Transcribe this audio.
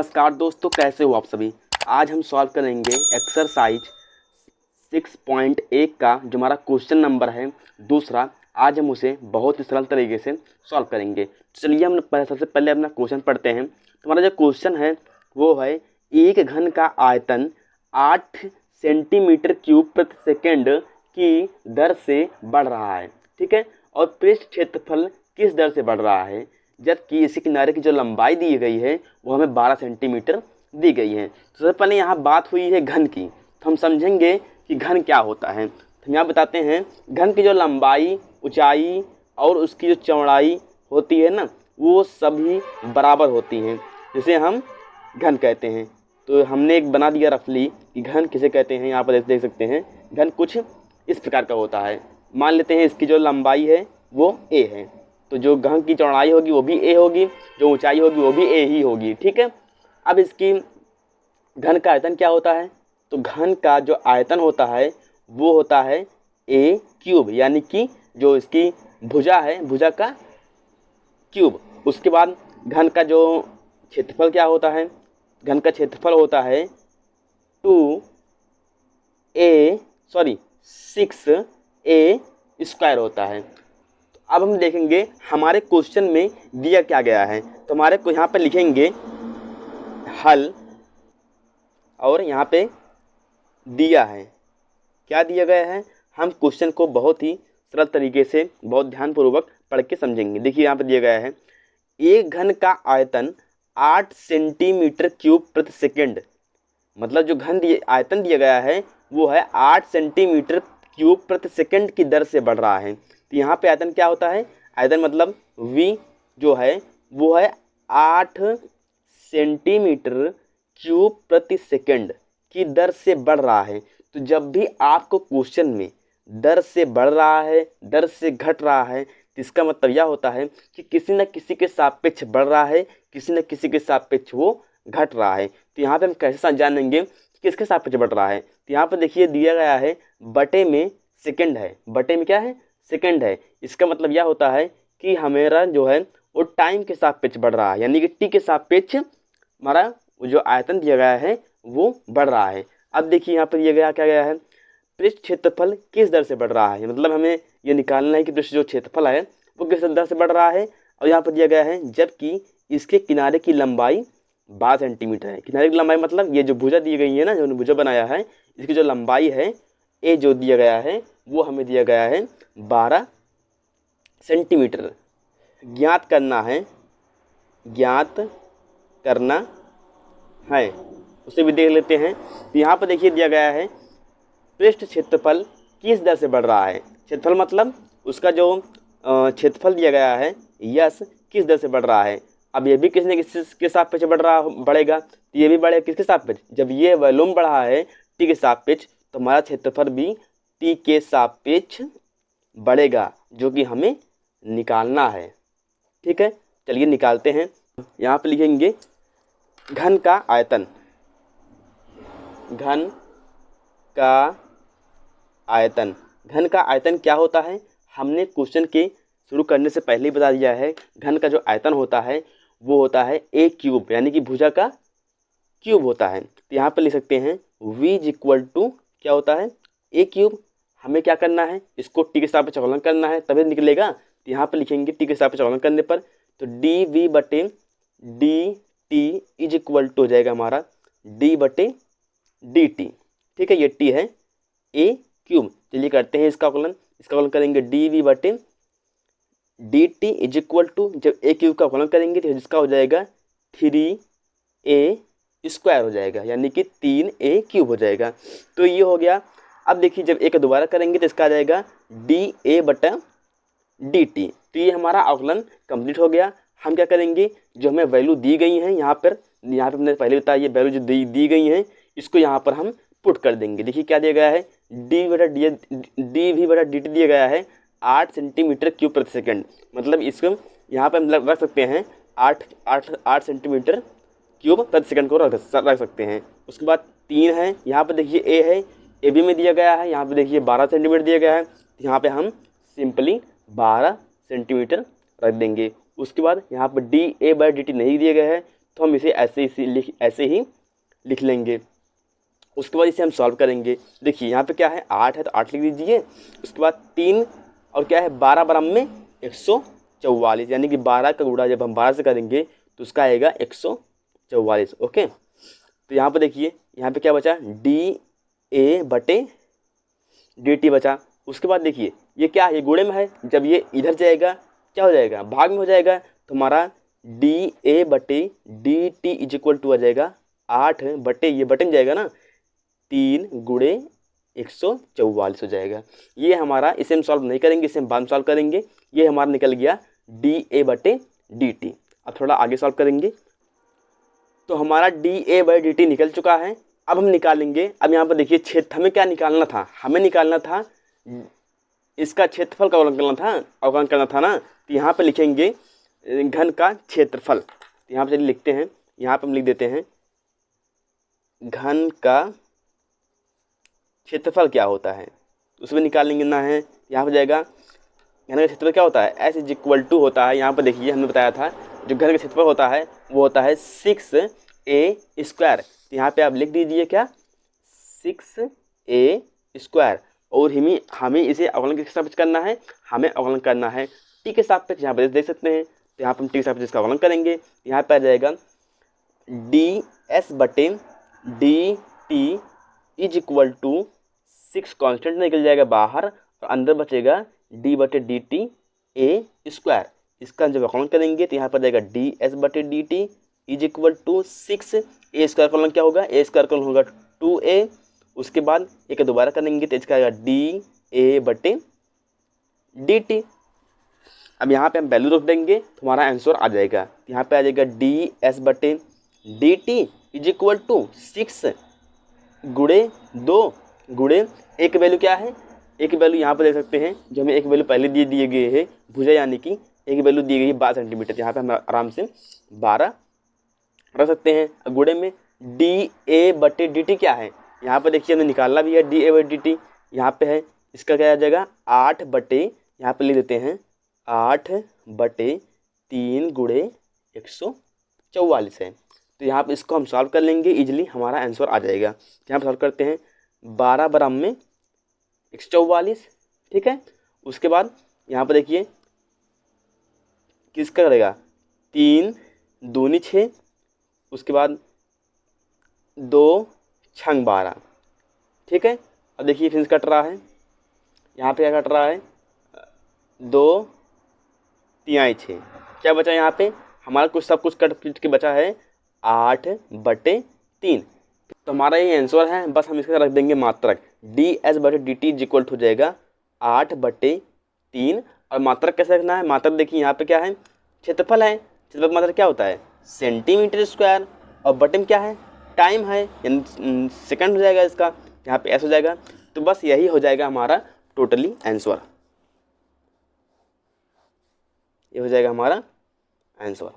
नमस्कार दोस्तों, कैसे हो आप सभी। आज हम सॉल्व करेंगे एक्सरसाइज 6.1 का जो हमारा क्वेश्चन नंबर है दूसरा। आज हम उसे बहुत ही सरल तरीके से सॉल्व करेंगे। चलिए हम सबसे पहले अपना क्वेश्चन पढ़ते हैं। तो हमारा जो क्वेश्चन है वो है, एक घन का आयतन 8 सेंटीमीटर क्यूब प्रति सेकेंड की दर से बढ़ रहा है, ठीक है, और पृष्ठ क्षेत्रफल किस दर से बढ़ रहा है, जबकि इसी किनारे की जो लंबाई दी गई है वो हमें 12 सेंटीमीटर दी गई है। तो सबसे पहले यहाँ बात हुई है घन की, तो हम समझेंगे कि घन क्या होता है। तो हम यहाँ बताते हैं, घन की जो लंबाई, ऊंचाई और उसकी जो चौड़ाई होती है ना, वो सभी बराबर होती हैं, जिसे हम घन कहते हैं। तो हमने एक बना दिया रफली कि घन किसे कहते हैं। यहाँ पर देख सकते हैं, घन कुछ इस प्रकार का होता है। मान लेते हैं इसकी जो लंबाई है वो a है, तो जो घन की चौड़ाई होगी वो भी a होगी, जो ऊंचाई होगी वो भी a ही होगी, ठीक है। अब इसकी घन का आयतन क्या होता है, तो घन का जो आयतन होता है वो होता है a क्यूब, यानी कि जो इसकी भुजा है, भुजा का क्यूब। उसके बाद घन का जो क्षेत्रफल क्या होता है, घन का क्षेत्रफल होता है 6a स्क्वायर होता है। तो अब हम देखेंगे हमारे क्वेश्चन में दिया क्या गया है। तो हमारे को यहाँ पे लिखेंगे हल, और यहाँ पे दिया है, क्या दिया गया है, हम क्वेश्चन को बहुत ही सरल तरीके से बहुत ध्यानपूर्वक पढ़ के समझेंगे। देखिए यहाँ पे दिया गया है, एक घन का आयतन 8 सेंटीमीटर क्यूब प्रति सेकेंड, मतलब जो घन आयतन दिया गया है वो है 8 सेंटीमीटर क्यूब प्रति सेकेंड की दर से बढ़ रहा है। तो यहाँ पे आयतन क्या होता है, आयतन मतलब v जो है वो है 8 सेंटीमीटर क्यूब प्रति सेकेंड की दर से बढ़ रहा है। तो जब भी आपको क्वेश्चन में दर से बढ़ रहा है, दर से घट रहा है, तो इसका मतलब यह होता है कि किसी न किसी के सापेक्ष बढ़ रहा है, किसी न किसी के सापेक्ष वो घट रहा है। तो यहाँ पे हम कैसे जानेंगे कि किसके सापेक्ष बढ़ रहा है। तो यहाँ पे देखिए दिया गया है बटे में सेकंड है, बटे में क्या है, सेकंड है। इसका मतलब यह होता है कि हमारा जो है वो टाइम के सापेक्ष बढ़ रहा है, यानी कि टी के सापेक्ष हमारा जो आयतन दिया गया है वो बढ़ रहा है। अब देखिए यहाँ पर दिया गया क्या गया है, पृष्ठ क्षेत्रफल किस दर से बढ़ रहा है, मतलब हमें ये निकालना है कि पृष्ठ जो क्षेत्रफल है वो किस दर से बढ़ रहा है। और यहाँ पर दिया गया है जबकि इसके किनारे की लंबाई 12 सेंटीमीटर है। किनारे की लंबाई मतलब ये जो भुजा दी गई है ना, जो भुजा बनाया है, इसकी जो लंबाई है ए जो दिया गया है वो हमें दिया गया है 12 सेंटीमीटर। ज्ञात करना है, ज्ञात करना है, उसे भी देख लेते हैं। तो यहाँ पर देखिए दिया गया है पृष्ठ क्षेत्रफल किस दर से बढ़ रहा है। क्षेत्रफल मतलब उसका जो क्षेत्रफल दिया गया है यस किस दर से बढ़ रहा है। अब ये भी किसने किसके सापेक्ष बढ़ेगा, तो ये भी बढ़ेगा किसके सापेक्ष, जब ये वॉल्यूम बढ़ा है टी के सापेक्ष, तो हमारा क्षेत्रफल भी टी के सापेक्ष बढ़ेगा, जो कि हमें निकालना है, ठीक है। चलिए निकालते हैं। यहाँ पे लिखेंगे घन का आयतन, घन का आयतन, घन का आयतन क्या होता है, हमने क्वेश्चन के शुरू करने से पहले ही बता दिया है। घन का जो आयतन होता है वो होता है a क्यूब, यानी कि भुजा का क्यूब होता है। तो यहाँ पर लिख सकते हैं v इक्वल टू क्या होता है, a क्यूब। हमें क्या करना है, इसको टी के सापेक्ष अवकलन करना है तभी निकलेगा। तो यहाँ पर लिखेंगे टी के सापेक्ष अवकलन करने पर, तो डी वी बटे D T is equal to हो जाएगा हमारा डी बटे डी टी, ठीक है। ये टी है a क्यूब। चलिए करते हैं इसका अवकलन, इसका अवकलन करेंगे डी वी बटे D T is equal to, जब a क्यूब का अवकलन करेंगे तो जिसका हो जाएगा 3a स्क्वायर हो जाएगा, यानी कि 3a क्यूब हो जाएगा। तो ये हो गया। अब देखिए जब a का दोबारा करेंगे तो इसका आ जाएगा डी ए बटा डी टी। तो ये हमारा अवकलन कंप्लीट हो गया। हम क्या करेंगे, जो हमें वैल्यू दी गई हैं यहाँ पर हमने पहले बताया, ये वैल्यू जो दी गई हैं इसको यहाँ पर हम पुट कर देंगे। देखिए क्या दिया गया है, डी वी बटा डी टी दिया गया है 8 सेंटीमीटर क्यूब प्रति सेकेंड, मतलब इसको यहाँ पर हम रख सकते हैं 8 सेंटीमीटर क्यूब प्रति सेकंड को रख सकते हैं। उसके बाद 3 है, यहाँ पर देखिए ए है, ए बी में दिया गया है, यहाँ पे देखिए 12 सेंटीमीटर दिया गया है, तो यहाँ पे हम सिंपली 12 सेंटीमीटर रख देंगे। उसके बाद यहाँ पर D A by D T नहीं दिया गया है, तो हम इसे ऐसे ही लिख लेंगे। उसके बाद इसे हम सॉल्व करेंगे। देखिए यहाँ पे क्या है, 8 है तो 8 लिख दीजिए। उसके बाद 3 और क्या है 12 बराबर में 144, यानी कि 12 का गुणा जब हम 12 से करेंगे तो उसका आएगा 144। ओके, तो यहाँ पे देखिए यहाँ पे क्या बचा, DA/DT बचा। उसके बाद देखिए ये क्या है, ये गुणे में है, जब ये इधर जाएगा क्या हो जाएगा, भाग में हो जाएगा। तो हमारा DA/DT इज इक्वल टू आ जाएगा 8 बटे, ये बटे में जाएगा ना, 3 गुणे 144 हो जाएगा। ये हमारा, इसे हम सॉल्व नहीं करेंगे, इसे हम बाद में सॉल्व करेंगे। ये हमारा निकल गया DA/DT। अब थोड़ा आगे सॉल्व करेंगे। तो हमारा DA/DT निकल चुका है। अब हम निकालेंगे, अब यहाँ पर देखिए क्षेत्र, हमें क्या निकालना था, हमें निकालना था इसका क्षेत्रफल का अवकलन करना था ना। तो यहाँ पे लिखेंगे घन का क्षेत्रफल। तो यहाँ पे चलिए लिखते हैं, यहाँ पे हम लिख देते हैं घन का क्षेत्रफल क्या होता है, उसमें निकालेंगे ना है। यहाँ पे जाएगा घन का क्षेत्रफल क्या होता है, S इज इक्वल टू होता है, यहाँ पर देखिए हमने बताया था जो घन का क्षेत्रफल होता है वो होता है 6a²। तो यहाँ पे आप लिख दीजिए क्या, 6a²। और हमें इसे अवकलन किसके सापेक्ष करना है, हमें अवकलन करना है t के सापेक्ष। यहाँ पर देख सकते हैं, तो यहाँ पर हम t के सापेक्ष इसका अवकलन करेंगे। यहाँ पर आ जाएगा ds/dt is equal to 6 constant निकल जाएगा बाहर और अंदर बचेगा d/dt a²। इसका जब अवकलन करेंगे तो यहाँ पर जाएगा ds/dt is equal to 6a² का अवकलन क्या होगा, a² का अवकलन होगा 2a। उसके बाद एक दोबारा करेंगे तो इसका आएगा DA/dt। अब यहाँ पे हम वैल्यू रख देंगे तो हमारा आंसर आ जाएगा। यहाँ पे आ जाएगा ds/dt इज इक्वल टू 6 गुणे 2 गुणे एक वैल्यू क्या है, एक वैल्यू यहाँ पर देख सकते हैं, जो हमें एक वैल्यू पहले दिए गए है भुजा, यानी कि एक वैल्यू दी गई है 12 सेंटीमीटर। यहाँ पे हम आराम से 12 रख सकते हैं। गुणे में DA/dt क्या है, यहाँ पर देखिए हमने निकालना भी है DA/dt, यहाँ पे है, इसका क्या आ जाएगा 8 बटे, यहाँ पे लिख देते हैं 8/3 गुणे 144 है। तो यहाँ पे इसको हम सॉल्व कर लेंगे, इजीली हमारा आंसर आ जाएगा। यहाँ पे सॉल्व करते हैं 12 बराबर में 144, ठीक है। उसके बाद यहाँ पर देखिए किसका करेगा, 3 दूनी 6, उसके बाद 2 छंग 12, ठीक है। अब देखिए फिर कट रहा है, यहाँ पे क्या कट रहा है, 2 3 6, क्या बचा यहाँ पे हमारा, कुछ सब कुछ कट के बचा है 8/3। तो हमारा ये आंसर है। बस हम इसका रख देंगे मात्रक, ds/dt इज इक्वल हो जाएगा 8/3। और मात्रक कैसे रखना है, मात्रक देखिए यहाँ पे क्या है, क्षेत्रफल है, क्षेत्रफल मात्रक क्या होता है सेंटीमीटर², और बटे में क्या है टाइम है, यानी सेकंड हो जाएगा इसका, यहाँ पे s हो जाएगा। तो बस यही हो जाएगा हमारा टोटली आंसर, ये हो जाएगा हमारा आंसर।